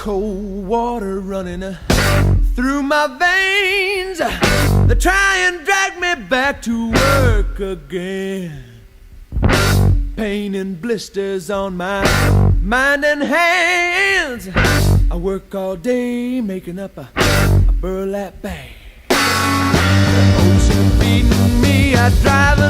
cold water running through my veins. They try and drag me back to work again. Pain and blisters on my mind and hands. I work all day making up a burlap bag. The ocean feeding me, I drive